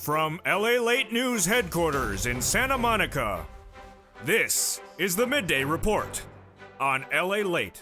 From LALATE News headquarters in Santa Monica, this is the Midday Report on LALATE.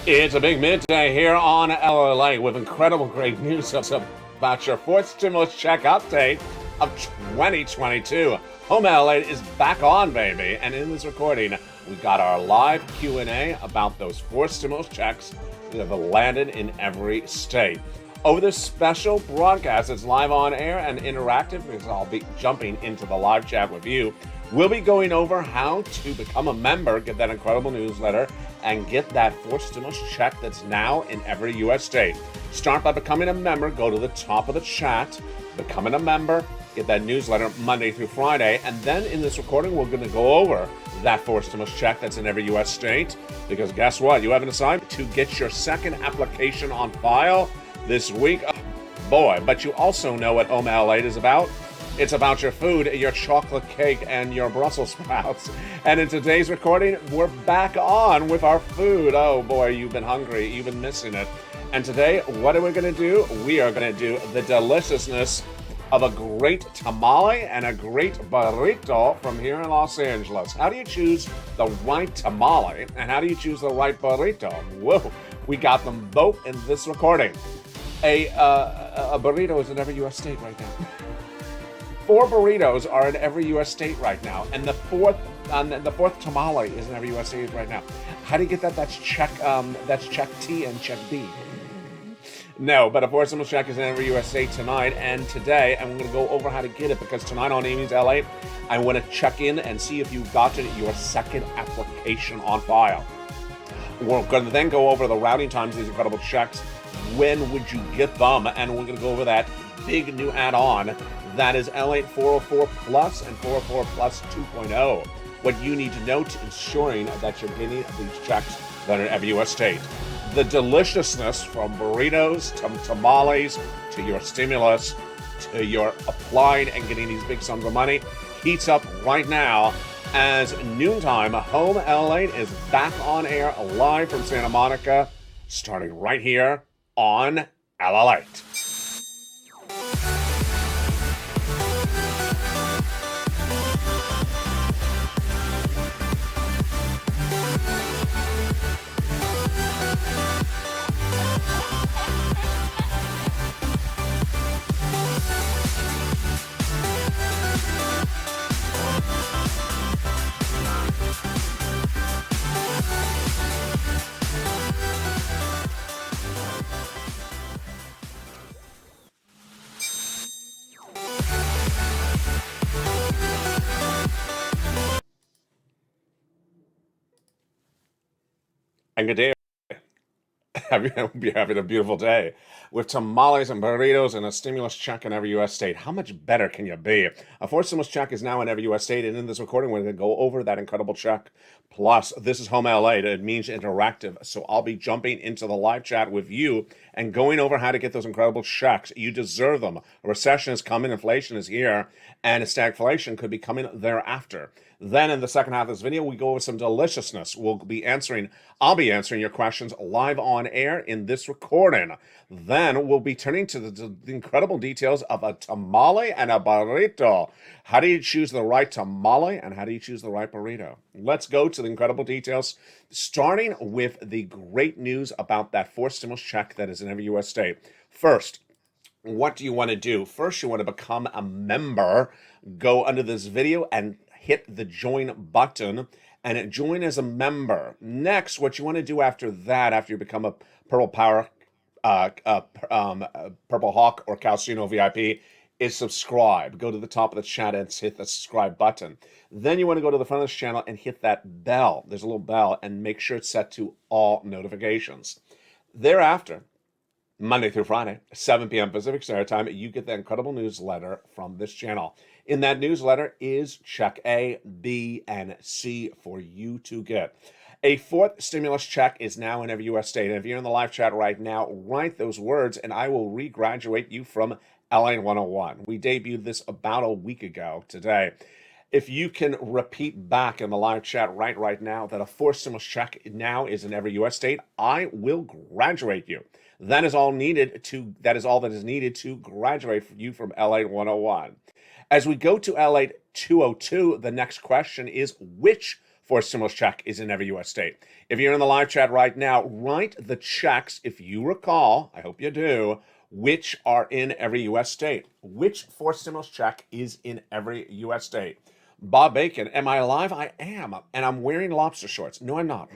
It's a big midday here on LALATE with incredible great news about your fourth stimulus check update of 2022. Home LALATE is back on, baby, and in this recording, we got our live Q&A about those four stimulus checks that have landed in every state. Over this special broadcast, it's live on air and interactive because I'll be jumping into the live chat with you. We'll be going over how to become a member, get that incredible newsletter, and get that fourth stimulus check that's now in every U.S. state. Start by becoming a member. Go to the top of the chat, becoming a member, get that newsletter Monday through Friday, and then in this recording, we're going to go over that fourth stimulus check that's in every U.S. state. Because guess what? You have an assignment to get your second application on file this week. Oh, boy, but you also know what Home LALATE is about. It's about your food, your chocolate cake, and your Brussels sprouts. And in today's recording, we're back on with our food. Oh boy, you've been hungry, you've been missing it. And today, what are we going to do? We are going to do the deliciousness of a great tamale and a great burrito from here in Los Angeles. How do you choose the right tamale and how do you choose the right burrito? Whoa, we got them both in this recording. A burrito is in every U.S. state right now. 4 burritos are in every U.S. state right now, and the fourth tamale is in every U.S. state right now. How do you get that? That's check T and check B. No, but a fourth stimulus check is in every U.S. state tonight and today, and we're going to go over how to get it because tonight on Amy's LA, I want to check in and see if you've gotten your second application on file. We're going to then go over the routing times of these incredible checks. When would you get them? And we're going to go over that big new add-on that is LALATE 404 Plus and 404 Plus 2.0. What you need to know to ensuring that you're getting these checks that are in every U.S. state. The deliciousness from burritos to tamales to your stimulus to your applying and getting these big sums of money heats up right now as noontime. Home LALATE is back on air live from Santa Monica, starting right here on LALATE. And good day. Hope you're having a beautiful day. With tamales and burritos and a stimulus check in every U.S. state, how much better can you be? A fourth stimulus check is now in every U.S. state, and in this recording, we're going to go over that incredible check. Plus, this is Home LALATE. It means interactive, so I'll be jumping into the live chat with you and going over how to get those incredible checks. You deserve them. A recession is coming, inflation is here, and a stagflation could be coming thereafter. Then in the second half of this video, we go over some deliciousness. I'll be answering your questions live on air in this recording. Then we'll be turning to the incredible details of a tamale and a burrito. How do you choose the right tamale and how do you choose the right burrito? Let's go to the incredible details, starting with the great news about that fourth stimulus check that is in every U.S. state. First, what do you want to do? First, you want to become a member. Go under this video and hit the join button and join as a member. Next, what you want to do after that, after you become a Purple Power, Purple Hawk or Calcino VIP, is subscribe. Go to the top of the chat and hit the subscribe button. Then you want to go to the front of this channel and hit that bell. There's a little bell and make sure it's set to all notifications. Thereafter, Monday through Friday, 7 p.m. Pacific Standard Time, you get the incredible newsletter from this channel. In that newsletter is check A, B, and C for you to get. A fourth stimulus check is now in every U.S. state. And if you're in the live chat right now, write those words and I will regraduate you from LA 101. We debuted this about a week ago today. If you can repeat back in the live chat right now that a fourth stimulus check now is in every U.S. state, I will graduate you. That is all that is needed to graduate you from LATE 101. As we go to LATE 202, the next question is which forced stimulus check is in every U.S. state? If you're in the live chat right now, write the checks, if you recall, I hope you do, which are in every U.S. state. Which forced stimulus check is in every U.S. state? Bob Bacon, am I alive? I am. And I'm wearing lobster shorts. No, I'm not.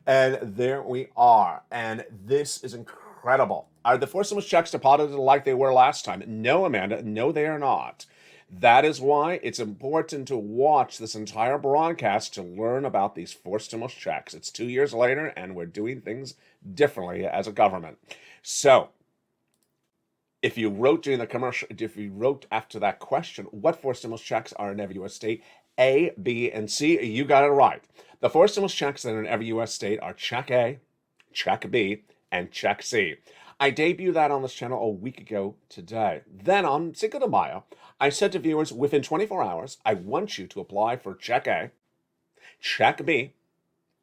And there we are. And this is incredible. Are the forced stimulus checks deposited like they were last time? No, Amanda. No, they are not. That is why it's important to watch this entire broadcast to learn about these forced stimulus checks. It's 2 years later, and we're doing things differently as a government. So, if you wrote during the commercial, if you wrote after that question, what forced stimulus checks are in every U.S. state? A, B, and C, you got it right. The forced stimulus checks that are in every U.S. state are Check A, Check B, and Check C. I debuted that on this channel a week ago today. Then on Cinco de Mayo, I said to viewers, within 24 hours, I want you to apply for Check A, Check B,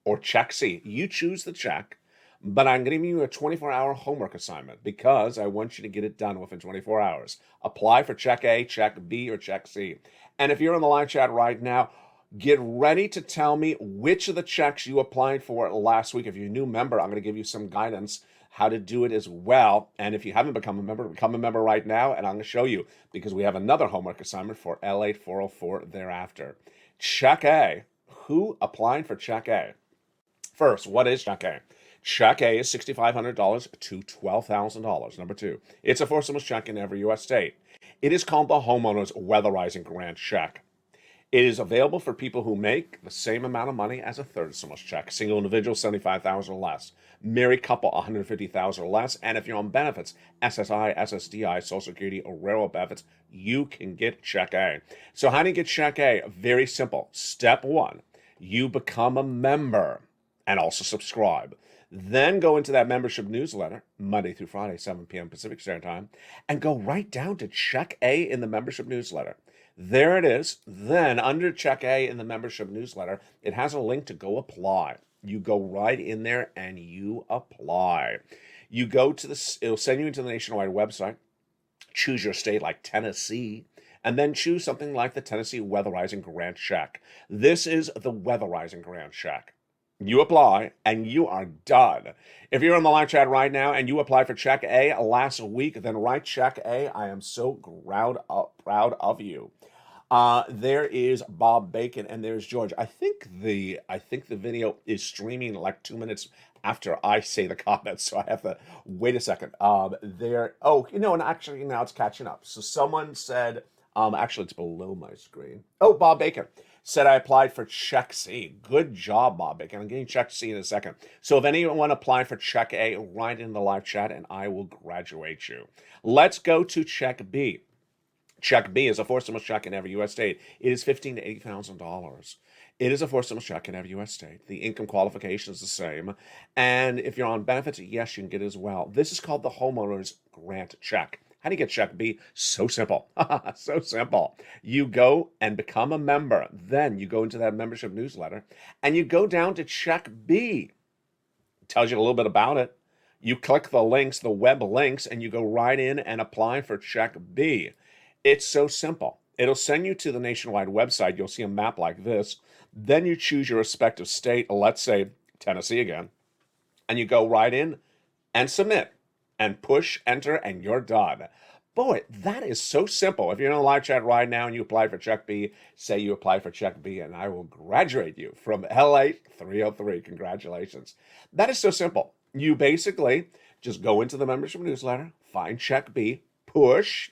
or Check C. You choose the check, but I'm giving you a 24-hour homework assignment because I want you to get it done within 24 hours. Apply for Check A, Check B, or Check C. And if you're in the live chat right now, get ready to tell me which of the checks you applied for last week. If you're a new member, I'm going to give you some guidance how to do it as well. And if you haven't become a member right now, and I'm going to show you because we have another homework assignment for LATE 404 thereafter. Check A. Who applied for Check A? First, what is Check A? Check A is $6,500 to $12,000. Number two, it's a forced stimulus check in every U.S. state. It is called the Homeowners Weatherizing Grant Check. It is available for people who make the same amount of money as a third stimulus check. Single individual, $75,000 or less. Married couple, $150,000 or less. And if you're on benefits, SSI, SSDI, Social Security, or railroad benefits, you can get Check A. So how do you get Check A? Very simple. Step one, you become a member and also subscribe. Then go into that membership newsletter, Monday through Friday, 7 p.m. Pacific Standard Time, and go right down to Check A in the membership newsletter. There it is. Then under Check A in the membership newsletter, it has a link to go apply. You go right in there and you apply. You go to it'll send you into the nationwide website, choose your state like Tennessee, and then choose something like the Tennessee Weatherizing Grant Check. This is the Weatherizing Grant Check. You apply and you are done. If you're in the live chat right now and you applied for Check A last week, then write Check A. I am so proud of you. There is Bob Bacon and there's George. I think the video is streaming like 2 minutes after I say the comments, so I have to wait a second. And actually now it's catching up. So someone said, actually it's below my screen. Oh, Bob Bacon said I applied for Check C. Good job, Bob Bacon. I'm getting Check C in a second. So if anyone applied for Check A, write in the live chat and I will graduate you. Let's go to Check B. Check B is a forced stimulus check in every U.S. state. It is $15,000 to $80,000. It is a forced stimulus check in every U.S. state. The income qualification is the same. And if you're on benefits, yes, you can get it as well. This is called the Homeowners Grant Check. How do you get Check B? So simple. So simple. You go and become a member. Then you go into that membership newsletter and you go down to Check B. It tells you a little bit about it. You click the links, the web links, and you go right in and apply for Check B. It's so simple. It'll send you to the nationwide website. You'll see a map like this. Then you choose your respective state, let's say Tennessee again, and you go right in and submit and push enter and you're done. Boy, that is so simple. If you're in a live chat right now and you apply for Check B, say you apply for Check B and I will graduate you from LATE 303. Congratulations. That is so simple. You basically just go into the membership newsletter, find Check B, push,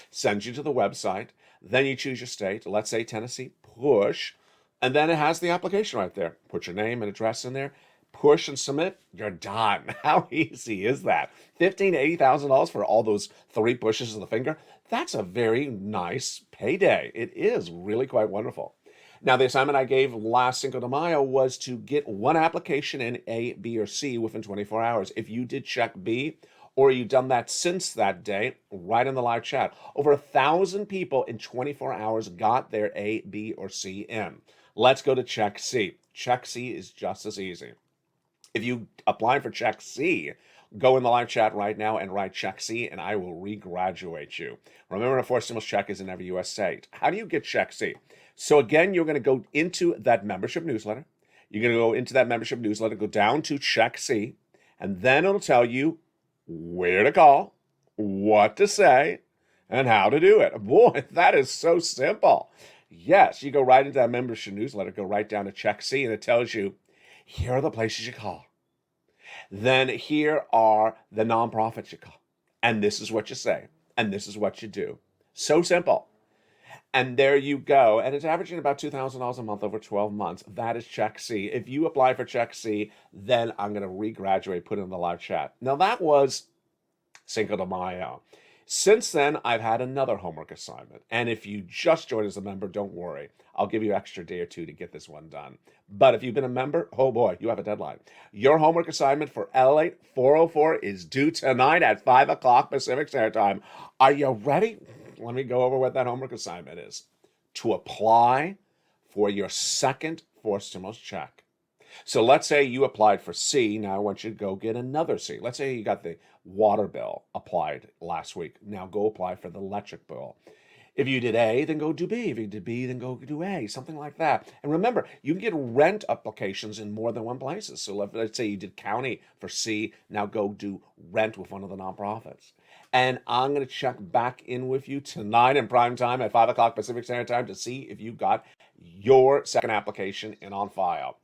sends you to the website, then you choose your state, let's say Tennessee, push, and then it has the application right there. Put your name and address in there, push and submit, you're done. How easy is that? $15,000 to $80,000 for all those 3 pushes of the finger? That's a very nice payday. It is really quite wonderful. Now, the assignment I gave last Cinco de Mayo was to get 1 application in A, B, or C within 24 hours. If you did Check B, or you've done that since that day, right in the live chat. Over 1,000 people in 24 hours got their A, B, or C in. Let's go to Check C. Check C is just as easy. If you apply for Check C, Go in the live chat right now and write check C, and I will regraduate you. Remember, a forced stimulus check is in every U.S. state. How do you get check C? So again, you're going to go into that membership newsletter. You're going to go into that membership newsletter, go down to check C, and then it'll tell you where to call, what to say, and how to do it. Boy, that is so simple. Yes, you go right into that membership newsletter, go right down to check C, and it tells you, here are the places you call. Then here are the nonprofits you call. And this is what you say. And this is what you do. So simple. And there you go. And it's averaging about $2,000 a month over 12 months. That is check C. If you apply for check C, then I'm going to regraduate, put it in the live chat. Now that was Cinco de Mayo. Since then, I've had another homework assignment. And if you just joined as a member, don't worry. I'll give you an extra day or two to get this one done. But if you've been a member, oh boy, you have a deadline. Your homework assignment for LALATE 404 is due tonight at 5 o'clock Pacific Standard Time. Are you ready? Let me go over what that homework assignment is. To apply for your second forced stimulus check. So let's say you applied for C. Now I want you to go get another C. Let's say you got the water bill applied last week. Now go apply for the electric bill. If you did A, then go do B. If you did B, then go do A, something like that. And remember, you can get rent applications in more than one places. So let's say you did county for C. Now go do rent with one of the nonprofits. And I'm going to check back in with you tonight in prime time at 5 o'clock Pacific Standard Time to see if you got your second application in on file.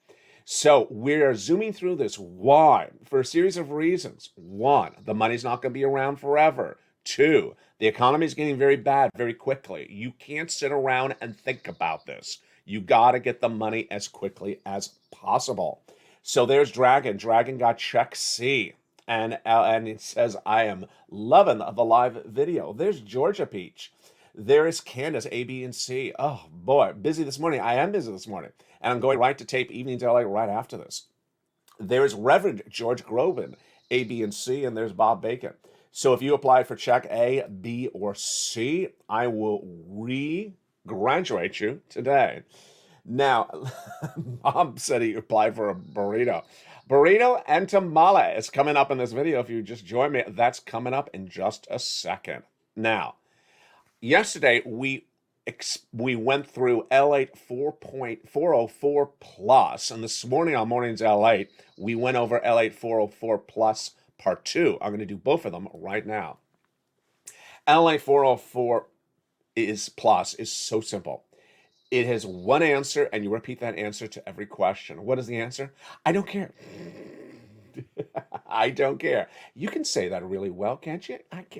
So we're zooming through this. Why? For a series of reasons. One, the money's not going to be around forever. Two, the economy is getting very bad very quickly. You can't sit around and think about this. You got to get the money as quickly as possible. So there's Dragon. Dragon got check C. And it says, I am loving the live video. There's Georgia Peach. There is Candace, A, B, and C. Oh, boy, busy this morning. I am busy this morning. And I'm going right to tape Evenings LA right after this. There's Reverend George Groban, A, B, and C. And there's Bob Bacon. So if you apply for check A, B, or C, I will re-graduate you today. Now, Bob said he applied for a burrito. Burrito and tamale is coming up in this video. If you just join me, that's coming up in just a second. Now, yesterday we went through LALATE 4.404 plus, and this morning on Mornings LALATE, we went over LALATE 404 plus part 2. I'm going to do both of them right now. LALATE 404 is so simple. It has one answer, and you repeat that answer to every question. What is the answer? I don't care. I don't care. You can say that really well, can't you?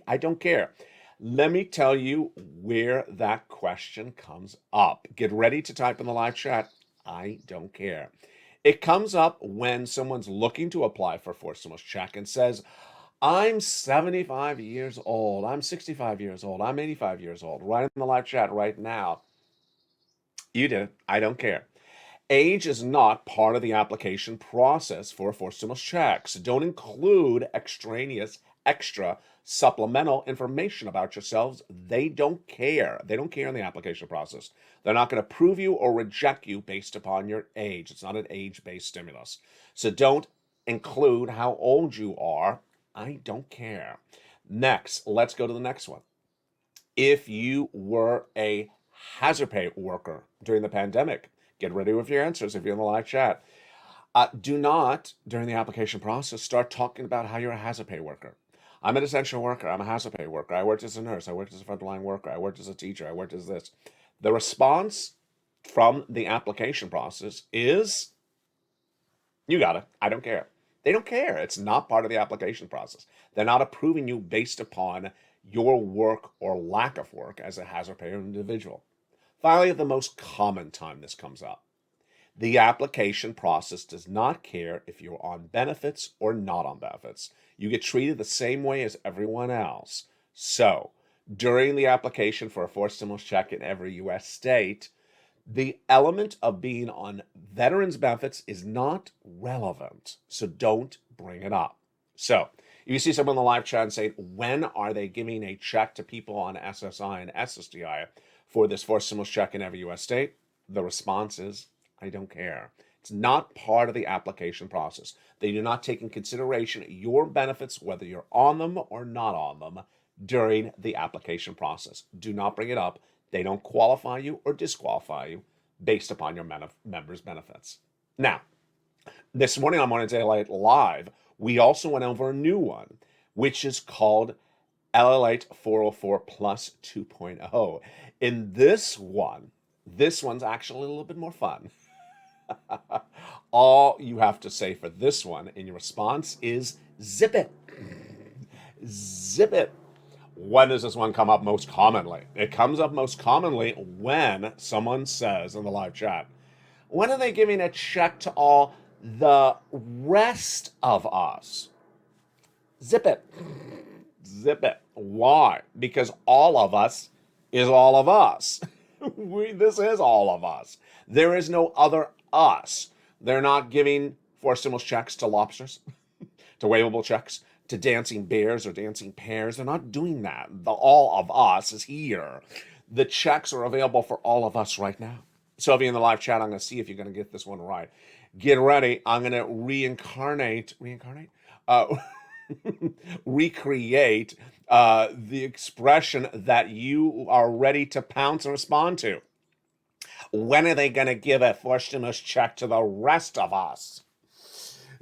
I don't care. Let me tell you where that question comes up. Get ready to type in the live chat. I don't care. It comes up when someone's looking to apply for a forced stimulus check and says, I'm 75 years old. I'm 65 years old. I'm 85 years old. Right in the live chat right now. You did it. I don't care. Age is not part of the application process for a forced stimulus check. So don't include extra supplemental information about yourselves. They don't care. They don't care in the application process. They're not going to approve you or reject you based upon your age. It's not an age-based stimulus. So don't include how old you are. I don't care. Next, let's go to the next one. If you were a hazard pay worker during the pandemic, get ready with your answers if you're in the live chat. Do not, during the application process, start talking about how you're a hazard pay worker. I'm an essential worker. I'm a hazard pay worker. I worked as a nurse. I worked as a frontline worker. I worked as a teacher. I worked as this. The response from the application process is, you got it. I don't care. They don't care. It's not part of the application process. They're not approving you based upon your work or lack of work as a hazard pay individual. Finally, the most common time this comes up. The application process does not care if you're on benefits or not on benefits. You get treated the same way as everyone else. So, during the application for a forced stimulus check in every U.S. state, the element of being on veterans benefits is not relevant. So don't bring it up. So, if you see someone in the live chat and say, when are they giving a check to people on SSI and SSDI for this forced stimulus check in every U.S. state? The response is, I don't care. It's not part of the application process. They do not take in consideration your benefits, whether you're on them or not on them, during the application process. Do not bring it up. They don't qualify you or disqualify you based upon your members' benefits. Now, this morning on Morning Daylight Live, we also went over a new one, which is called LALATE 404 Plus 2.0. In this one's actually a little bit more fun. All you have to say for this one in your response is zip it. Zip it. When does this one come up most commonly? It comes up most commonly when someone says in the live chat, when are they giving a check to all the rest of us? Zip it. Zip it. Why? Because all of us is all of us. This is all of us. There is no other us. They're not giving forced stimulus checks to lobsters, to waivable checks, to dancing bears or dancing pears. They're not doing that. The all of us is here. The checks are available for all of us right now. So if you're in the live chat, I'm going to see if you're going to get this one right. Get ready. I'm going to recreate the expression that you are ready to pounce and respond to. When are they going to give a forced stimulus check to the rest of us?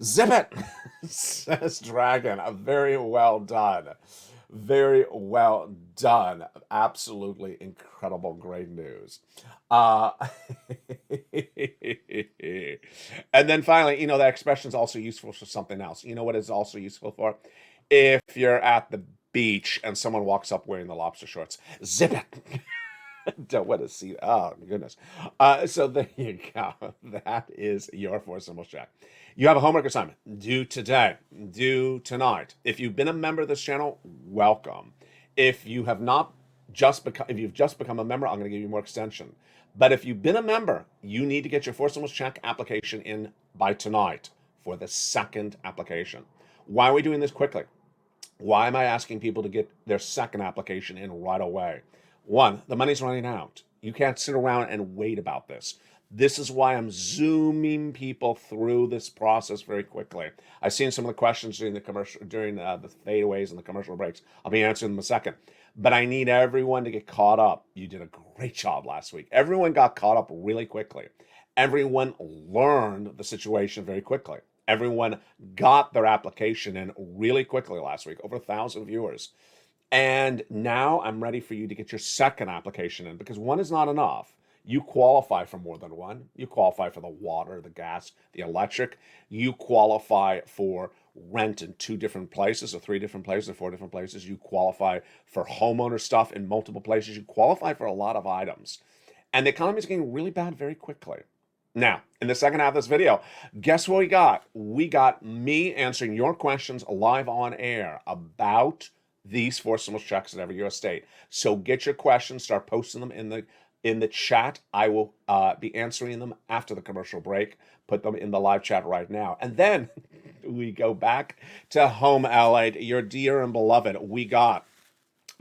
Zip it, says Dragon. Very well done. Very well done. Absolutely incredible. Great news. And then finally, that expression is also useful for something else. You know what it's also useful for? If you're at the beach and someone walks up wearing the lobster shorts, zip it. Don't want to see. Oh, my goodness. So there you go. That is your forced stimulus check. You have a homework assignment due today, due tonight. If you've been a member of this channel, welcome. If you have not if you've just become a member, I'm going to give you more extension. But if you've been a member, you need to get your forced stimulus check application in by tonight for the second application. Why are we doing this quickly? Why am I asking people to get their second application in right away? One, the money's running out. You can't sit around and wait about this. This is why I'm zooming people through this process very quickly. I've seen some of the questions during the fadeaways and the commercial breaks. I'll be answering them in a second. But I need everyone to get caught up. You did a great job last week. Everyone got caught up really quickly. Everyone learned the situation very quickly. Everyone got their application in really quickly last week. Over 1,000 viewers. And now I'm ready for you to get your second application in, because one is not enough. You qualify for more than one. You qualify for the water, the gas, the electric. You qualify for rent in 2 different places or 3 different places or 4 different places. You qualify for homeowner stuff in multiple places. You qualify for a lot of items. And the economy is getting really bad very quickly. Now, in the second half of this video, guess what we got? We got me answering your questions live on air about these forced stimulus checks in every U.S. state. So get your questions, start posting them in the chat. I will be answering them after the commercial break. Put them in the live chat right now. And then we go back to home, LALATE, your dear and beloved. We got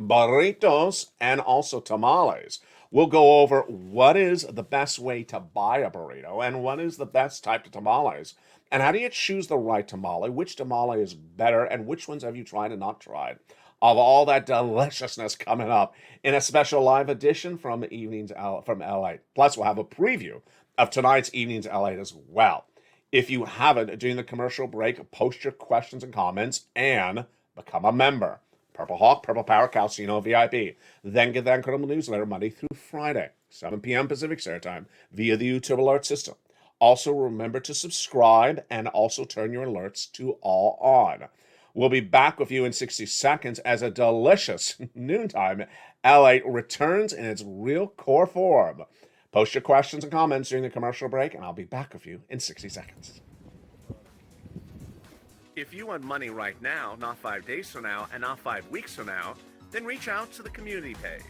burritos and also tamales. We'll go over what is the best way to buy a burrito and what is the best type of tamales. And how do you choose the right tamale? Which tamale is better and which ones have you tried and not tried? Of all that deliciousness coming up in a special live edition from Evenings from LA. Plus, we'll have a preview of tonight's Evenings LA as well. If you haven't, during the commercial break, post your questions and comments and become a member. Purple Hawk, Purple Power, Calcino VIP. Then get that incredible newsletter Monday through Friday, 7 p.m. Pacific Standard Time via the YouTube alert system. Also, remember to subscribe and also turn your alerts to all on. We'll be back with you in 60 seconds as a delicious noontime LALATE returns in its real core form. Post your questions and comments during the commercial break, and I'll be back with you in 60 seconds. If you want money right now, not 5 days from now, and not 5 weeks from now, then reach out to the community page.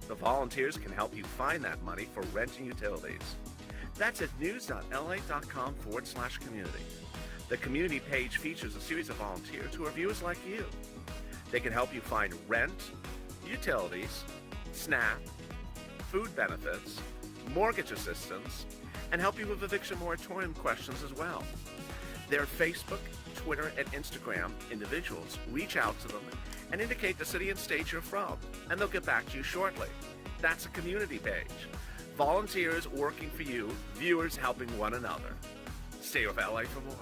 The volunteers can help you find that money for rent and utilities. That's at news.la.com/community. The community page features a series of volunteers who are viewers like you. They can help you find rent, utilities, SNAP, food benefits, mortgage assistance, and help you with eviction moratorium questions as well. Their Facebook, Twitter, and Instagram individuals reach out to them and indicate the city and state you're from, and they'll get back to you shortly. That's a community page. Volunteers working for you, viewers helping one another. Stay with LA for more.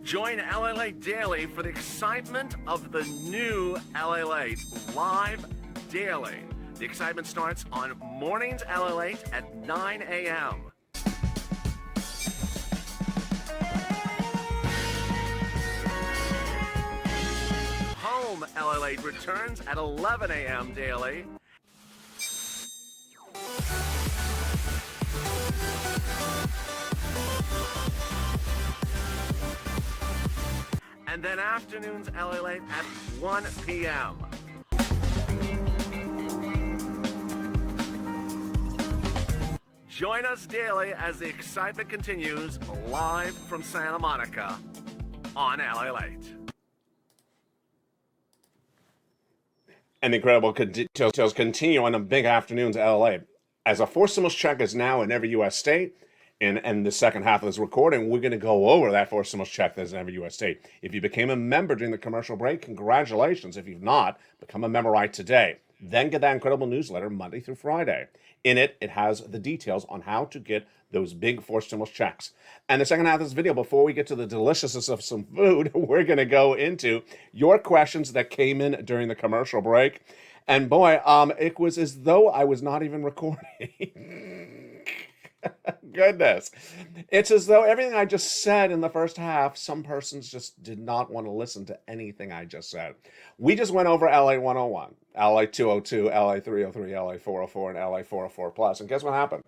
Join LALATE Daily for the excitement of the new LALATE live daily. The excitement starts on mornings LALATE at 9 a.m. Home LALATE returns at 11 a.m. daily. And then afternoons LALATE at 1 p.m. Join us daily as the excitement continues live from Santa Monica on LALATE. And the incredible details continue on the big afternoons at LA. As a forced stimulus check is now in every U.S. state, and the second half of this recording, we're going to go over that forced stimulus check that's in every U.S. state. If you became a member during the commercial break, congratulations. If you've not, become a member right today. Then get that incredible newsletter Monday through Friday. In it, it has the details on how to get those big forced stimulus checks. And the second half of this video, before we get to the deliciousness of some food, we're going to go into your questions that came in during the commercial break. And boy, it was as though I was not even recording. Goodness. It's as though everything I just said in the first half, some persons just did not want to listen to anything I just said. We just went over LA 101, LA 202, LA 303, LA 404, and LA 404 plus. And guess what happened?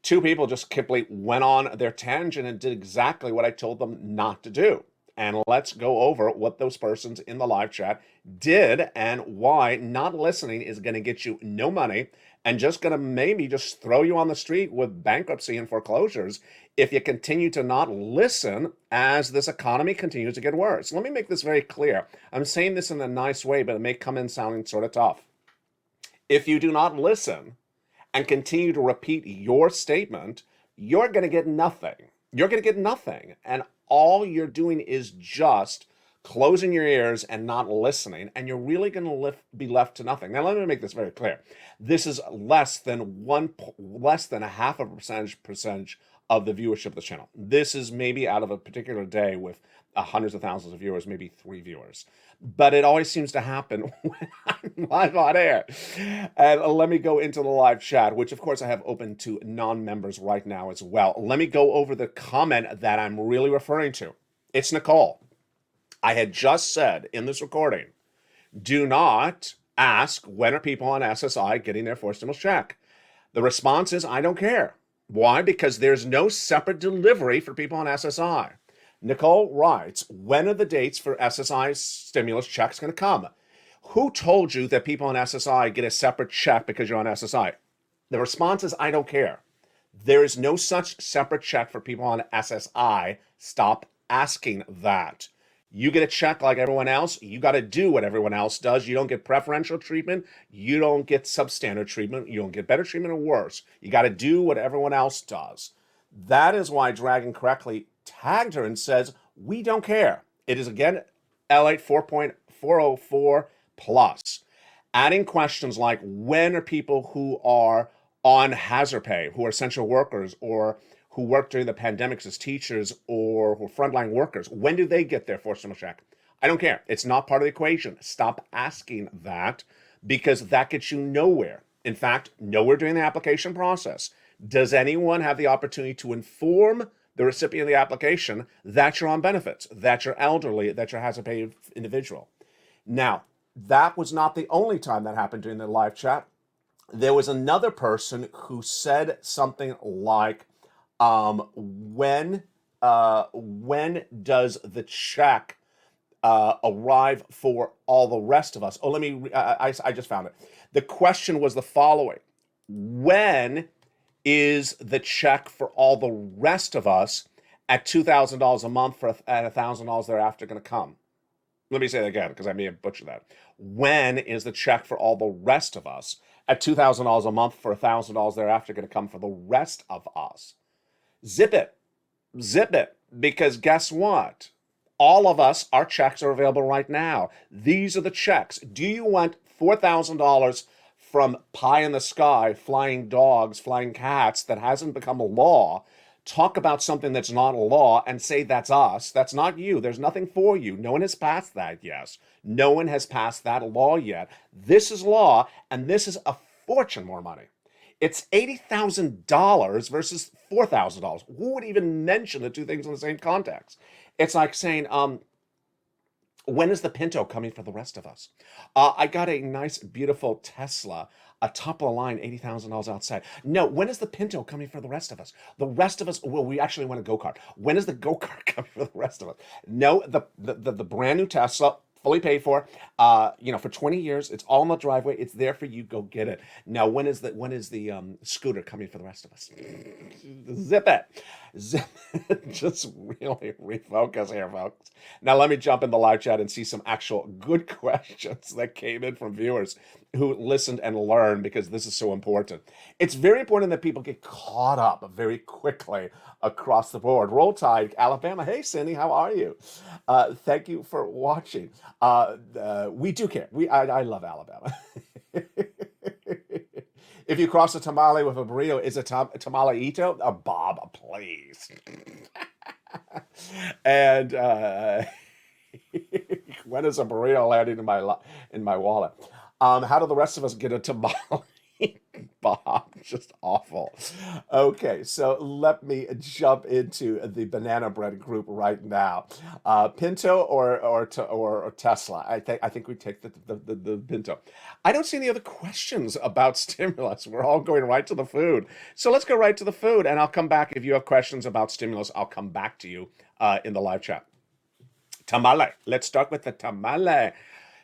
Two people just simply went on their tangent and did exactly what I told them not to do. And let's go over what those persons in the live chat did and why not listening is going to get you no money and just going to maybe just throw you on the street with bankruptcy and foreclosures if you continue to not listen as this economy continues to get worse. Let me make this very clear. I'm saying this in a nice way, but it may come in sounding sort of tough. If you do not listen and continue to repeat your statement, you're going to get nothing. You're going to get nothing. And all you're doing is just closing your ears and not listening, and you're really going to be left to nothing. Now, let me make this very clear. This is less than a half a percentage of the viewership of the channel. This is maybe out of a particular day with hundreds of thousands of viewers, maybe 3 viewers. But it always seems to happen when I'm live on air. And let me go into the live chat, which of course I have open to non-members right now as well. Let me go over the comment that I'm really referring to. It's Nicole. I had just said in this recording, do not ask when are people on SSI getting their forced stimulus check. The response is, I don't care. Why? Because there's no separate delivery for people on SSI. Nicole writes, when are the dates for SSI stimulus checks going to come? Who told you that people on SSI get a separate check because you're on SSI? The response is, I don't care. There is no such separate check for people on SSI. Stop asking that. You get a check like everyone else. You got to do what everyone else does. You don't get preferential treatment. You don't get substandard treatment. You don't get better treatment or worse. You got to do what everyone else does. That is why Dragon correctly tagged her and says, we don't care. It is, again, LATE 4.404 plus. Adding questions like, when are people who are on hazard pay, who are essential workers, or who work during the pandemics as teachers or who are frontline workers, when do they get their forced stimulus check? I don't care. It's not part of the equation. Stop asking that, because that gets you nowhere. In fact, nowhere during the application process. Does anyone have the opportunity to inform the recipient of the application that you're on benefits, that you're elderly, that you're hazard pay individual? Now, that was not the only time that happened during the live chat. There was another person who said something like, when does the check arrive for all the rest of us? Oh, I just found it. The question was the following: when is the check for all the rest of us at $2,000 a month at $1,000 thereafter going to come? Let me say that again, because I may have butchered that. When is the check for all the rest of us at $2,000 a month for $1,000 thereafter going to come for the rest of us. Zip it. Zip it. Because guess what? All of us, our checks are available right now. These are the checks. Do you want $4,000 from pie in the sky, flying dogs, flying cats that hasn't become a law? Talk about something that's not a law and say that's us. That's not you. There's nothing for you. No one has passed that, yes. No one has passed that law yet. This is law, and this is a fortune more money. It's $80,000 versus $4,000. Who would even mention the two things in the same context? It's like saying, when is the Pinto coming for the rest of us? I got a nice, beautiful Tesla, a top of the line, $80,000 outside. No, when is the Pinto coming for the rest of us? The rest of us, well, we actually want a go-kart. When is the go-kart coming for the rest of us? No, the brand new Tesla, fully paid for, for 20 years. It's all in the driveway. It's there for you. Go get it. Now, when is the scooter coming for the rest of us? Zip it. Zip it. Just really refocus here, folks. Now, let me jump in the live chat and see some actual good questions that came in from viewers who listened and learned, because this is so important. It's very important that people get caught up very quickly across the board. Roll Tide, Alabama. Hey, Cindy, how are you? Thank you for watching. We do care. I love Alabama. If you cross a tamale with a burrito, is a tamale ito? Bob, please. And when is a burrito landing in my wallet? How do the rest of us get a tamale? Bob, just awful. Okay, so let me jump into the banana bread group right now. Pinto or Tesla? I think we take the Pinto. I don't see any other questions about stimulus. We're all going right to the food. So let's go right to the food, and I'll come back. If you have questions about stimulus, I'll come back to you in the live chat. Tamale. Let's start with the tamale.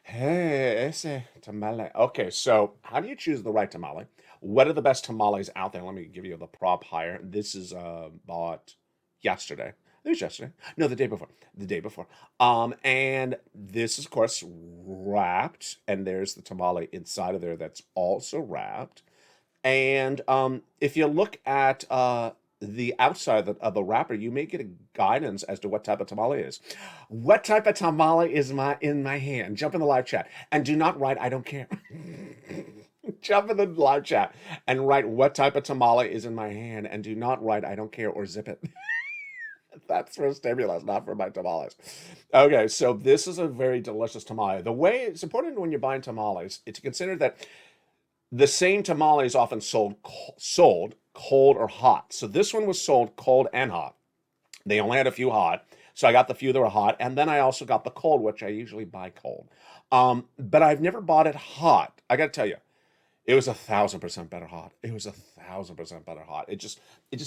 Hey, ese tamale. Okay, so how do you choose the right tamale? What are the best tamales out there? Let me give you the prop hire. This is bought yesterday. It was yesterday. No, the day before. The day before. And this is, of course, wrapped. And there's the tamale inside of there that's also wrapped. And if you look at the outside of the wrapper, you may get a guidance as to what type of tamale it is. What type of tamale is in my hand? Jump in the live chat. And do not write, I don't care. Jump in the live chat and write what type of tamale is in my hand, and do not write, I don't care, or zip it. That's for stimulus, not for my tamales. Okay, so this is a very delicious tamale. The way it's important when you're buying tamales is to consider that the same tamale is often sold cold or hot. So this one was sold cold and hot. They only had a few hot, so I got the few that were hot, and then I also got the cold, which I usually buy cold. But I've never bought it hot. I got to tell you, it was 1,000% better hot. It was 1,000% better hot. It just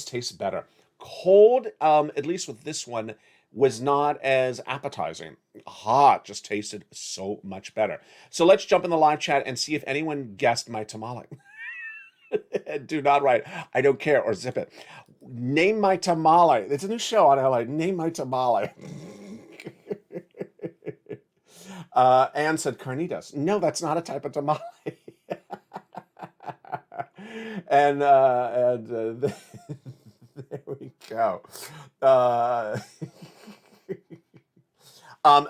tastes better. Cold, at least with this one, was not as appetizing. Hot just tasted so much better. So let's jump in the live chat and see if anyone guessed my tamale. Do not write, I don't care, or zip it. Name my tamale. It's a new show on LA. Name my tamale. Anne said carnitas. No, that's not a type of tamale. and there we go.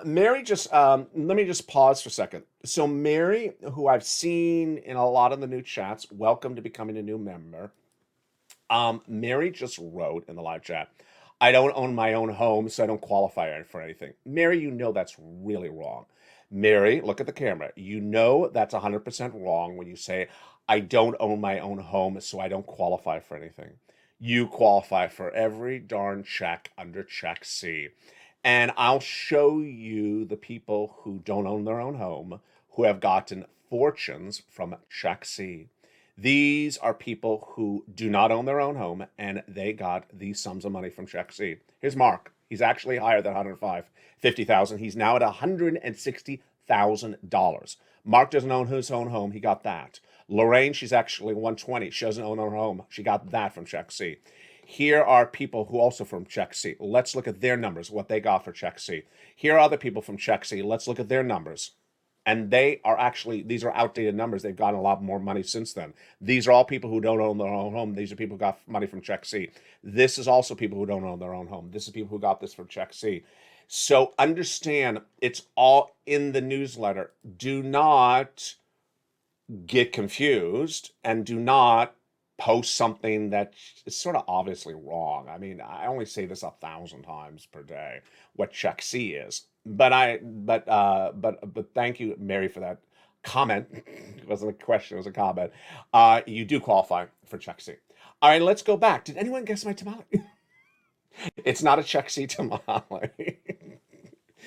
Mary let me just pause for a second. So Mary, who I've seen in a lot of the new chats, welcome to becoming a new member. Mary just wrote in the live chat, I don't own my own home, so I don't qualify for anything. Mary, you know that's really wrong. Mary, look at the camera. You know that's 100% wrong when you say, I don't own my own home, so I don't qualify for anything. You qualify for every darn check under Check C. And I'll show you the people who don't own their own home, who have gotten fortunes from Check C. These are people who do not own their own home, and they got these sums of money from Check C. Here's Mark. He's actually higher than $150,000. He's now at $160,000. Mark doesn't own his own home. He got that. Lorraine, she's actually 120. She doesn't own her home. She got that from Check C. Here are people who also from Check C. Let's look at their numbers, what they got for Check C. Here are other people from Check C. Let's look at their numbers. And they are actually, these are outdated numbers. They've gotten a lot more money since then. These are all people who don't own their own home. These are people who got money from Check C. This is also people who don't own their own home. This is people who got this from Check C. So understand, it's all in the newsletter. Do not get confused, and do not post something that is sort of obviously wrong. I mean, I only say this 1,000 times per day, what Check C is. But thank you, Mary, for that comment. It wasn't a question, it was a comment. You do qualify for Check C. All right, let's go back. Did anyone guess my tamale? It's not a Check C tamale.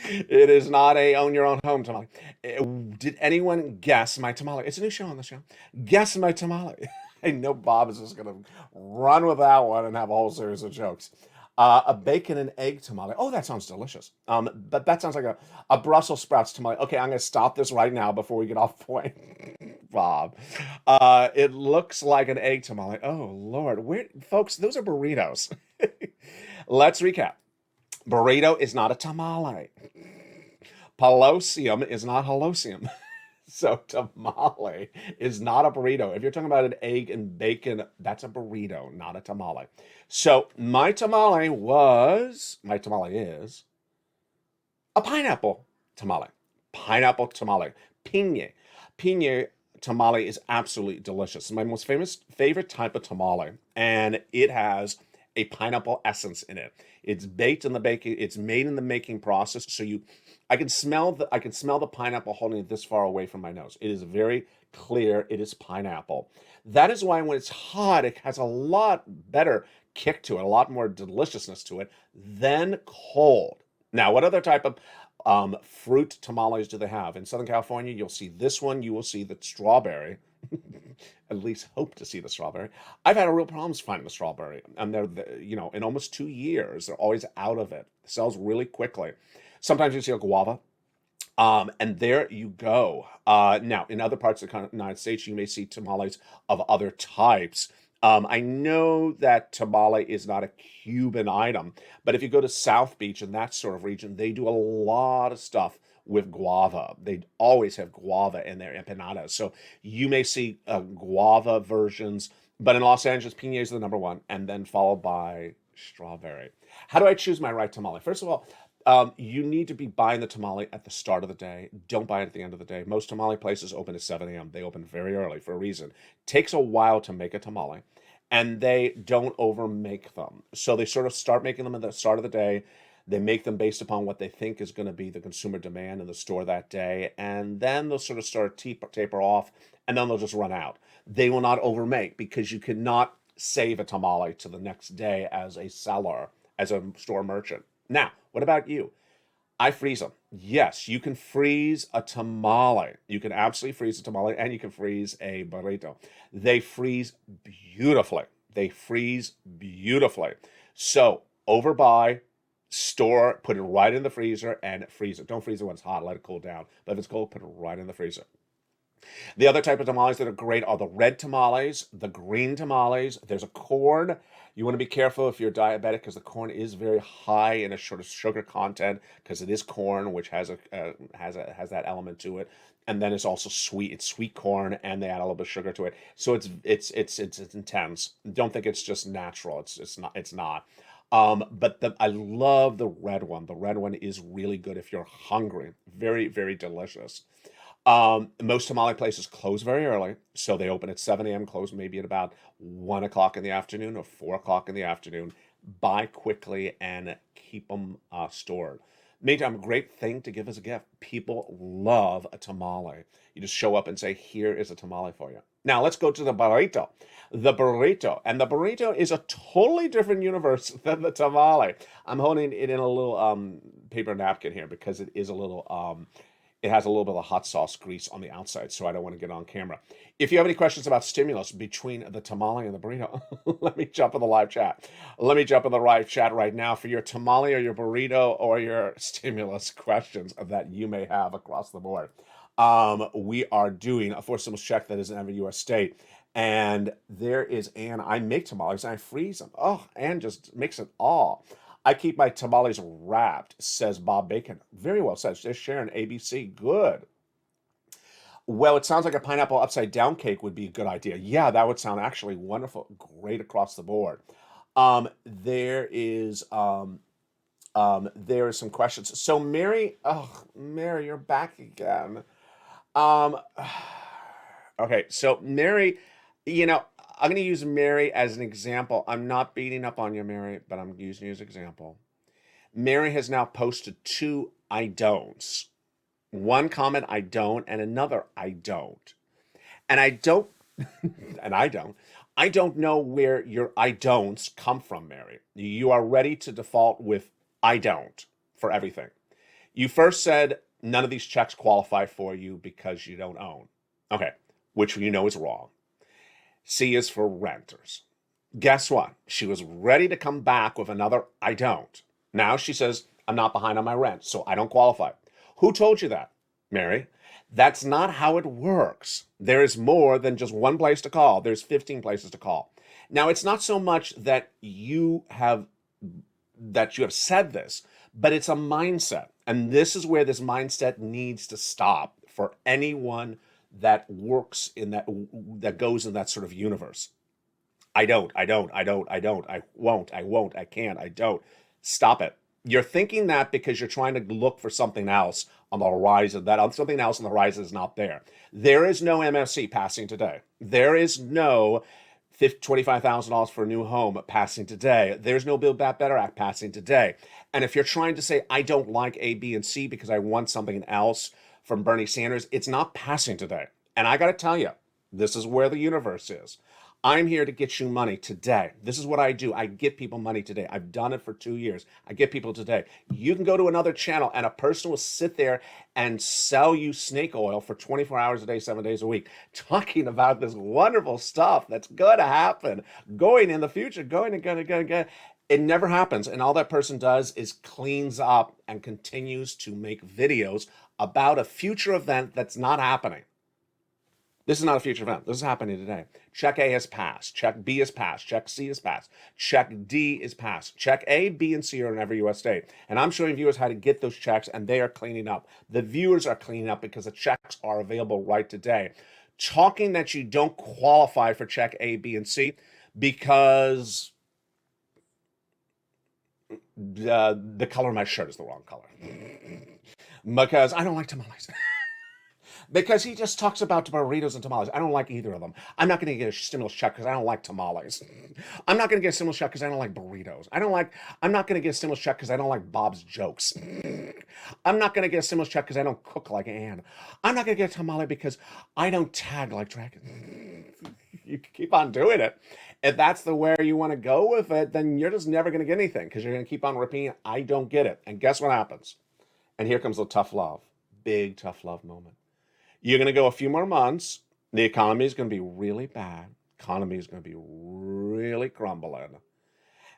It is not a own your own home tamale. Did anyone guess my tamale? It's a new show on the show. Guess my tamale. I know Bob is just going to run with that one and have a whole series of jokes. A bacon and egg tamale. Oh, that sounds delicious. But that sounds like a Brussels sprouts tamale. Okay, I'm going to stop this right now before we get off point. Bob. It looks like an egg tamale. Oh, Lord. Folks, those are burritos. Let's recap. Burrito is not a tamale. Pelosium is not halosium. So tamale is not a burrito. If you're talking about an egg and bacon, that's a burrito, not a tamale. So my tamale is a pineapple tamale. Pineapple tamale. Piña. Piña tamale is absolutely delicious. It's my most favorite type of tamale, and it has a pineapple essence in it. It's baked in the baking. It's made in the making process. So I can smell the pineapple holding it this far away from my nose. It is very clear. It is pineapple. That is why when it's hot, it has a lot better kick to it, a lot more deliciousness to it than cold. Now, what other type of fruit tamales do they have? In Southern California, you'll see this one. You will see the strawberry. At least hope to see the strawberry. I've had a real problems finding the strawberry, and they're, in almost 2 years, they're always out of it. It sells really quickly. Sometimes you see a guava, and there you go. Now, in other parts of the United States, you may see tamales of other types. I know that tamale is not a Cuban item, but if you go to South Beach and that sort of region, they do a lot of stuff with guava. They always have guava in their empanadas. So you may see guava versions, but in Los Angeles, piña is the number one, and then followed by strawberry. How do I choose my right tamale? First of all, you need to be buying the tamale at the start of the day. Don't buy it at the end of the day. Most tamale places open at 7 a.m. They open very early for a reason. Takes a while to make a tamale, and they don't overmake them. So they sort of start making them at the start of the day. They make them based upon what they think is going to be the consumer demand in the store that day, and then they'll sort of start to taper off, and then they'll just run out. They will not overmake, because you cannot save a tamale to the next day as a seller, as a store merchant. Now, what about you? I freeze them. Yes, you can freeze a tamale. You can absolutely freeze a tamale, and you can freeze a burrito. They freeze beautifully. So overbuy, store, put it right in the freezer, and freeze it. Don't freeze it when it's hot. Let it cool down. But if it's cold, put it right in the freezer. The other type of tamales that are great are the red tamales, the green tamales. There's a corn. You want to be careful if you're diabetic, because the corn is very high in a sort of sugar content, because it is corn, which has that element to it. And then it's also sweet. It's sweet corn, and they add a little bit of sugar to it. So it's intense. Don't think it's just natural. It's not. But I love the red one. The red one is really good if you're hungry. Very, very delicious. Most tamale places close very early, so they open at 7 a.m., close maybe at about 1 o'clock in the afternoon or 4 o'clock in the afternoon. Buy quickly and keep them stored. Meantime, a great thing to give as a gift. People love a tamale. You just show up and say, here is a tamale for you. Now, let's go to the burrito. And the burrito is a totally different universe than the tamale. I'm holding it in a little paper napkin here, because it is a little... it has a little bit of hot sauce grease on the outside, so I don't want to get on camera. If you have any questions about stimulus between the tamale and the burrito, let me jump in the live chat. Let me jump in the live chat right now for your tamale or your burrito or your stimulus questions that you may have across the board. We are doing a forced stimulus check that is in every U.S. state. And there is Ann. I make tamales and I freeze them. Oh, Ann just makes it all. I keep my tamales wrapped, says Bob Bacon. Very well said. There's Sharon, ABC. Good. Well, it sounds like a pineapple upside down cake would be a good idea. Yeah, that would sound actually wonderful, great across the board. There is there is some questions. So Mary, oh Mary, you're back again. Um, okay, so Mary, you know, I'm going to use Mary as an example. I'm not beating up on you, Mary, but I'm using you as an example. Mary has now posted two I don'ts. One comment I don't, and another I don't. And I don't, and I don't. I don't know where your I don'ts come from, Mary. You are ready to default with I don't for everything. You first said none of these checks qualify for you because you don't own. Okay, which you know is wrong. C is for renters. Guess what? She was ready to come back with another I don't. Now she says, I'm not behind on my rent, so I don't qualify. Who told you that, Mary? That's not how it works. There is more than just one place to call. There's 15 places to call. Now, it's not so much that you have said this, but it's a mindset. And this is where this mindset needs to stop for anyone that works in that goes in that sort of universe. I don't, I won't, I can't, I don't. Stop it. You're thinking that because you're trying to look for something else on the horizon. That something else on the horizon is not there. There is no MFC passing today. There is no $25,000 for a new home passing today. There's no Build Back Better Act passing today. And if you're trying to say, I don't like A, B, and C because I want something else from Bernie Sanders, it's not passing today. And I got to tell you, this is where the universe is. I'm here to get you money today. This is what I do. I get people money today. I've done it for 2 years. I get people today. You can go to another channel and a person will sit there and sell you snake oil for 24 hours a day, 7 days a week, talking about this wonderful stuff that's going to happen, going in the future, going. It never happens. And all that person does is cleans up and continues to make videos about a future event that's not happening. This is not a future event. This is happening today. Check A has passed. Check B has passed. Check C has passed. Check D is passed. Check A, B, and C are in every U.S. state. And I'm showing viewers how to get those checks, and they are cleaning up. The viewers are cleaning up because the checks are available right today. Talking that you don't qualify for check A, B, and C because the color of my shirt is the wrong color. Because I don't like tamales. Because he just talks about burritos and tamales. I don't like either of them. I'm not going to get a stimulus check because I don't like tamales. I'm not going to get a stimulus check because I don't like burritos. I'm not going to get a stimulus check because I don't like Bob's jokes. I'm not going to get a stimulus check because I don't cook like Ann. I'm not going to get a tamale because I don't tag like Dragon. You keep on doing it. If that's the way you want to go with it, then you're just never going to get anything because you're going to keep on repeating, I don't get it. And guess what happens? And here comes the tough love. Big tough love moment. You're going to go a few more months. The economy is going to be really bad. Economy is going to be really crumbling.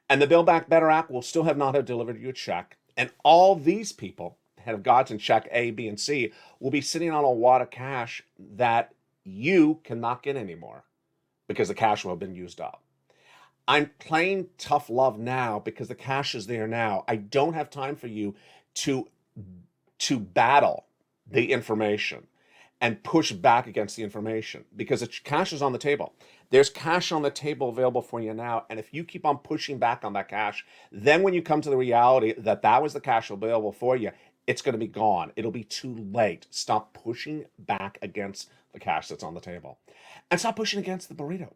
And the Build Back Better Act will still not have delivered you a check. And all these people that have gotten check A, B, and C will be sitting on a wad of cash that you cannot get anymore because the cash will have been used up. I'm playing tough love now because the cash is there now. I don't have time for you to battle the information and push back against the information because the cash is on the table. There's cash on the table available for you now. And if you keep on pushing back on that cash, then when you come to the reality that that was the cash available for you, it's going to be gone. It'll be too late. Stop pushing back against the cash that's on the table. And stop pushing against the burrito.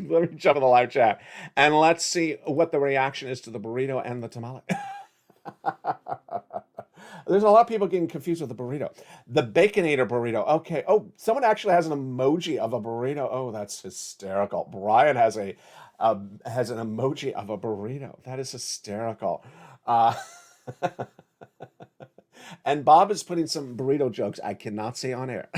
Let me jump in the live chat. And let's see what the reaction is to the burrito and the tamale. There's a lot of people getting confused with the burrito. The Baconator burrito. Okay. Oh, someone actually has an emoji of a burrito. Oh, that's hysterical. Brian has an emoji of a burrito. That is hysterical. And Bob is putting some burrito jokes I cannot say on air.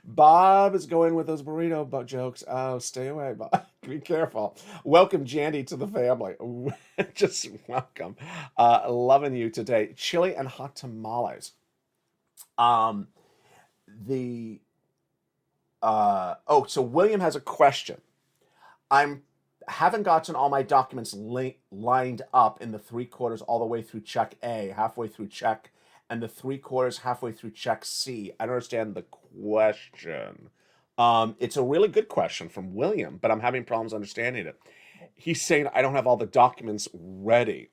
Bob is going with those burrito jokes. Oh, stay away, Bob. Be careful. Welcome, Jandy, to the family. Just welcome. Loving you today. Chili and hot tamales. So William has a question. Haven't gotten all my documents lined up in the 3/4 all the way through check A, halfway through check and the 3/4 halfway through check C. I don't understand the question. It's a really good question from William, but I'm having problems understanding it. He's saying I don't have all the documents ready.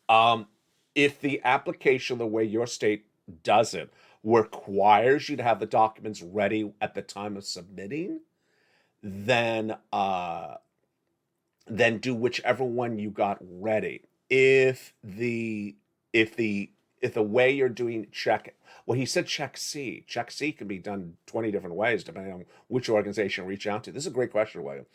If the application, the way your state does it, requires you to have the documents ready at the time of submitting, then do whichever one you got ready. If the way you're doing check, well, he said check C. Check C can be done 20 different ways depending on which organization you reach out to. This is a great question, William.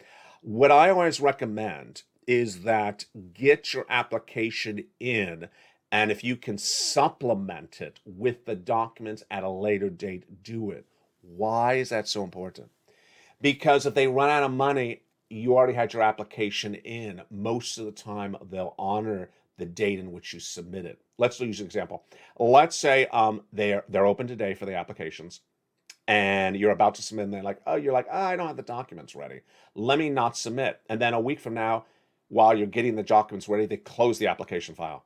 What I always recommend is that get your application in, and if you can supplement it with the documents at a later date, do it. Why is that so important? Because if they run out of money, you already had your application in. Most of the time, they'll honor the date in which you submit it. Let's use an example. Let's say they're open today for the applications, and you're about to submit, and they're like, I don't have the documents ready. Let me not submit. And then a week from now, while you're getting the documents ready, they close the application file.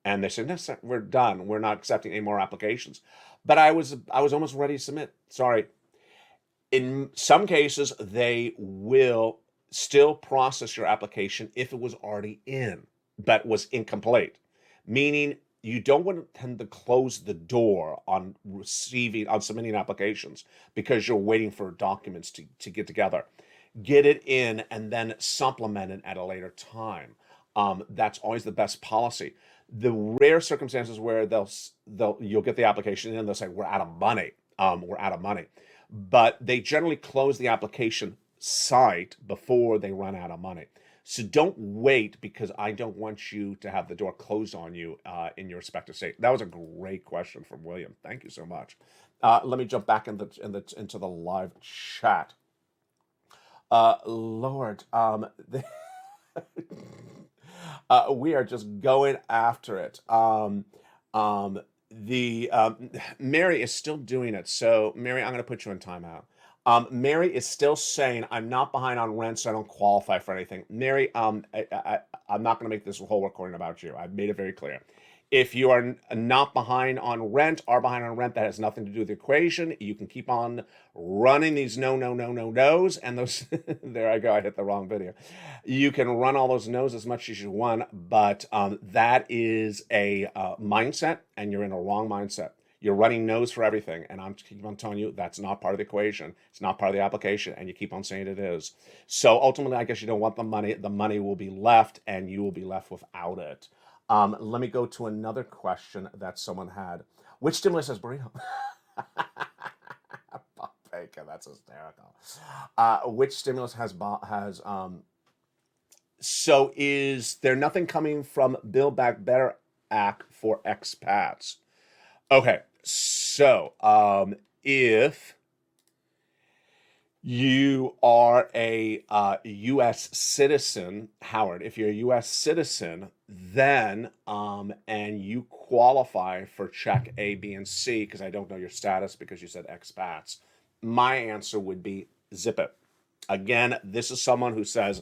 And they say, no, sir, we're done. We're not accepting any more applications. But I was almost ready to submit. Sorry. In some cases, they will still process your application if it was already in, but was incomplete. Meaning you don't want to tend to close the door on submitting applications because you're waiting for documents to get together. Get it in and then supplement it at a later time. That's always the best policy. The rare circumstances where you'll get the application in and they'll say, we're out of money. But they generally close the application site before they run out of money. So don't wait, because I don't want you to have the door closed on you in your respective state. That was a great question from William. Thank you so much. Let me jump back into the live chat. Lord, we are just going after it. Mary is still doing it. So Mary, I'm going to put you in timeout. Mary is still saying, I'm not behind on rent, so I don't qualify for anything. Mary, I'm not going to make this whole recording about you. I've made it very clear. If you are not behind on rent, that has nothing to do with the equation. You can keep on running these no's, and those, there I go, I hit the wrong video. You can run all those no's as much as you want, but that is a mindset, and you're in a wrong mindset. You're running no's for everything, and I'm keep on telling you that's not part of the equation. It's not part of the application, and you keep on saying it is. So ultimately, I guess you don't want the money. The money will be left, and you will be left without it. Let me go to another question that someone had. Which stimulus has burrito? Bacon, that's hysterical. Which stimulus has so is there nothing coming from Build Back Better Act for expats? Okay, so if you are a U.S. citizen, Howard, if you're a U.S. citizen, then and you qualify for check A, B, and C, because I don't know your status because you said expats, my answer would be zip it. Again, this is someone who says,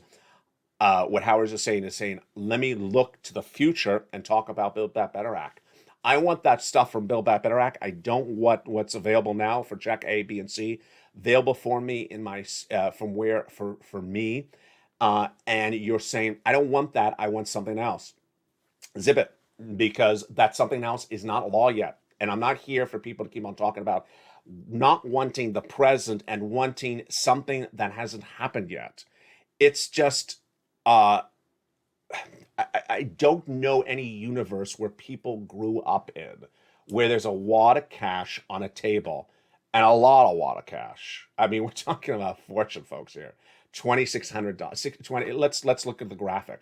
what Howard is saying, let me look to the future and talk about Build Back Better Act. I want that stuff from Build Back Better Act. I don't want what's available now for check A, B, and C available for me in my for me. And you're saying, I don't want that. I want something else. Zip it, because that something else is not law yet. And I'm not here for people to keep on talking about not wanting the present and wanting something that hasn't happened yet. It's just, I don't know any universe where people grew up in where there's a wad of cash on a table, and a wad of cash. I mean, we're talking about fortune, folks, here. $2,600. Let's look at the graphic.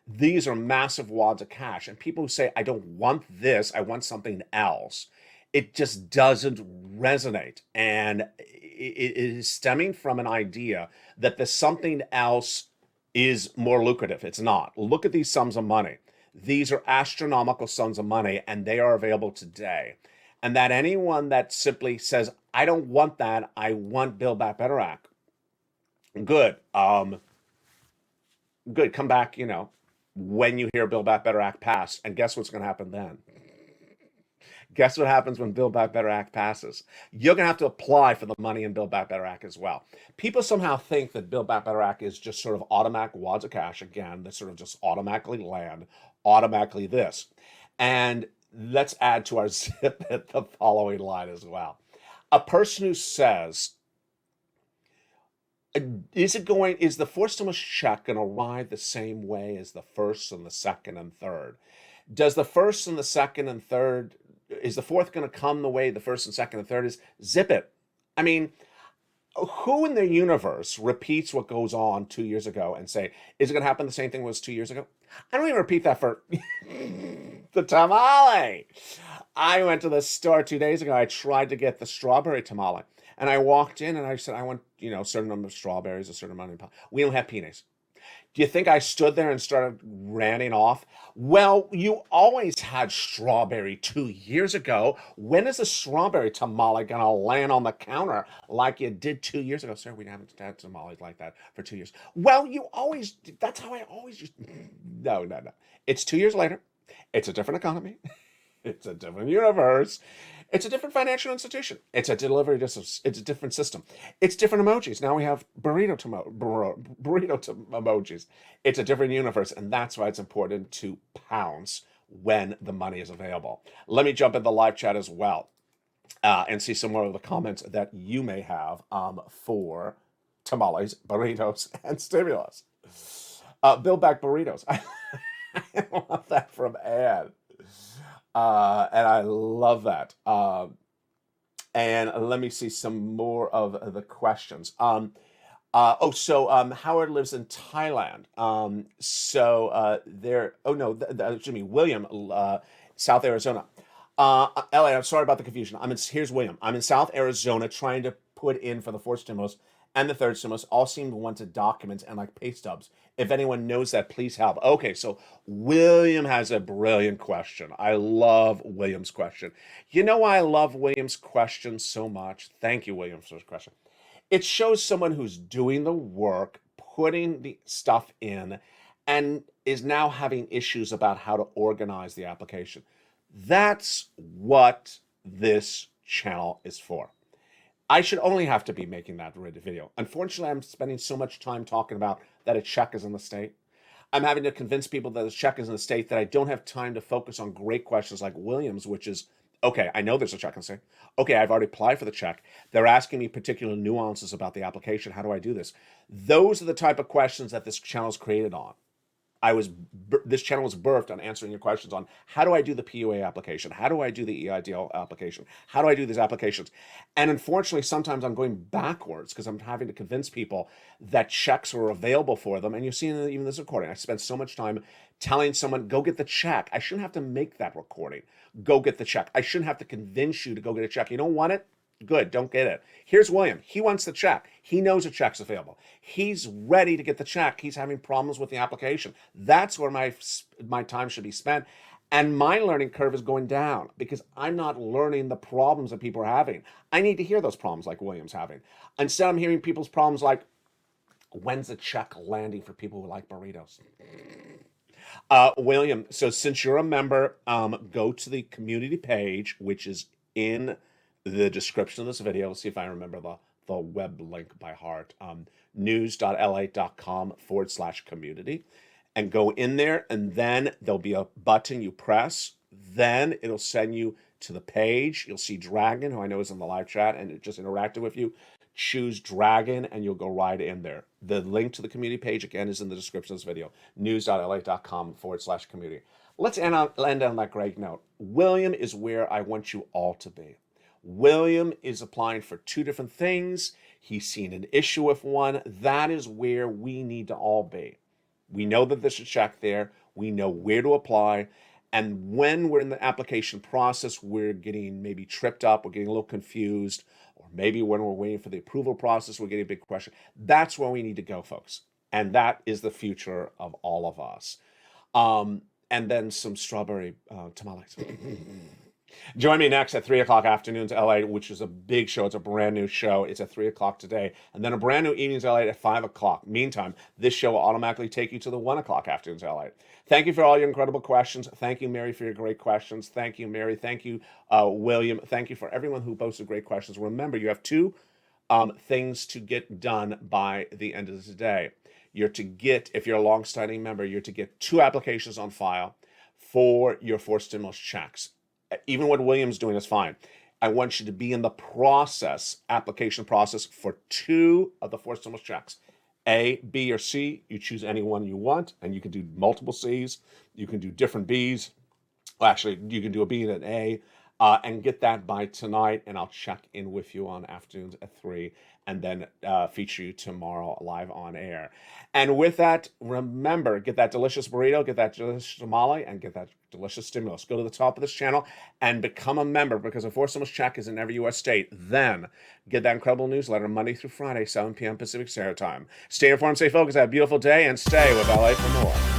These are massive wads of cash, and people who say, I don't want this, I want something else, it just doesn't resonate. And it is stemming from an idea that the something else is more lucrative. It's not. Look at these sums of money. These are astronomical sums of money, and they are available today. And that anyone that simply says, I don't want that, I want Build Back Better Act. Good. Good. Come back, when you hear Build Back Better Act pass, and guess what's going to happen then? Guess what happens when Build Back Better Act passes? You're going to have to apply for the money in Build Back Better Act as well. People somehow think that Build Back Better Act is just sort of automatic wads of cash, again, that sort of just automatically land, automatically this. And let's add to our zip at the following line as well. A person who says, is the fourth stimulus check going to arrive the same way as the first and the second and third? Does the first and the second and third, is the fourth going to come the way the first and second and third is? Zip it. I mean, who in the universe repeats what goes on 2 years ago and say, is it going to happen the same thing was 2 years ago? I don't even repeat that for the tamale. I went to the store 2 days ago. I tried to get the strawberry tamale. And I walked in and I said, I want, a certain number of strawberries, a certain amount of, we don't have peanuts. Do you think I stood there and started ranting off? Well, you always had strawberry 2 years ago. When is a strawberry tamale going to land on the counter like you did 2 years ago? Sir, we haven't had tamales like that for 2 years. Well, that's how I always used. No. It's 2 years later. It's a different economy. It's a different universe. It's a different financial institution. It's a delivery distance. It's a different system. It's different emojis. Now we have burrito emojis. It's a different universe, and that's why it's important to pounce when the money is available. Let me jump in the live chat as well and see some more of the comments that you may have for tamales, burritos, and stimulus. Build back burritos. I love that from Ann. And I love that. And let me see some more of the questions. Howard lives in Thailand. William, South Arizona. Elliot, I'm sorry about the confusion. Here's William. I'm in South Arizona trying to put in for the fourth stimulus and the third stimulus. All seem to want to document and like pay stubs. If anyone knows that, please help. Okay, so William has a brilliant question. I love William's question. You know why I love William's question so much? Thank you, William, for this question. It shows someone who's doing the work, putting the stuff in, and is now having issues about how to organize the application. That's what this channel is for. I should only have to be making that video. Unfortunately, I'm spending so much time talking about that a check is in the state. I'm having to convince people that a check is in the state that I don't have time to focus on great questions like Williams, which is, okay, I know there's a check in the state. Okay, I've already applied for the check. They're asking me particular nuances about the application. How do I do this? Those are the type of questions that this channel is created on. This channel was birthed on answering your questions on how do I do the PUA application? How do I do the EIDL application? How do I do these applications? And unfortunately, sometimes I'm going backwards because I'm having to convince people that checks are available for them. And you've seen even this recording. I spent so much time telling someone, go get the check. I shouldn't have to make that recording. Go get the check. I shouldn't have to convince you to go get a check. You don't want it? Good, don't get it. Here's William. He wants the check. He knows a check's available. He's ready to get the check. He's having problems with the application. That's where my time should be spent. And my learning curve is going down because I'm not learning the problems that people are having. I need to hear those problems like William's having. Instead, I'm hearing people's problems like, when's the check landing for people who like burritos? William, so since you're a member, go to the community page, which is in the description of this video. Let's see if I remember the web link by heart. news.la.com/community, and go in there, and then there'll be a button you press. Then it'll send you to the page. You'll see Dragon, who I know is in the live chat and it just interacted with you. Choose Dragon and you'll go right in there. The link to the community page again is in the description of this video. news.la.com/community. Let's end on that great note. William is where I want you all to be. William is applying for two different things. He's seen an issue with one. That is where we need to all be. We know that there's a check there. We know where to apply. And when we're in the application process, we're getting maybe tripped up, we're getting a little confused, or maybe when we're waiting for the approval process, we're getting a big question. That's where we need to go, folks. And that is the future of all of us. And then some strawberry tamales. Join me next at 3 o'clock afternoons LA, which is a big show. It's a brand new show. It's at 3 o'clock today. And then a brand new evenings LA at 5 o'clock. Meantime, this show will automatically take you to the 1 o'clock afternoons LA. Thank you for all your incredible questions. Thank you, Mary, for your great questions. Thank you, Mary. Thank you, William. Thank you for everyone who posted great questions. Remember, you have two things to get done by the end of the day. You're to get, if you're a long-standing member, you're to get 2 applications on file for your 4 stimulus checks. Even what William's doing is fine. I want you to be in the application process for 2 of the 4 stimulus checks. A, B, or C. You choose any one you want, and you can do multiple C's. You can do different B's. Well, actually, you can do a B and an A, and get that by tonight, and I'll check in with you on afternoons at 3, and then feature you tomorrow live on air. And with that, remember, get that delicious burrito, get that delicious tamale, and get that delicious stimulus. Go to the top of this channel and become a member, because a 4 stimulus check is in every U.S. state. Then get that incredible newsletter Monday through Friday, 7 p.m. Pacific Standard Time. Stay informed, stay focused, have a beautiful day, and stay with LA for more.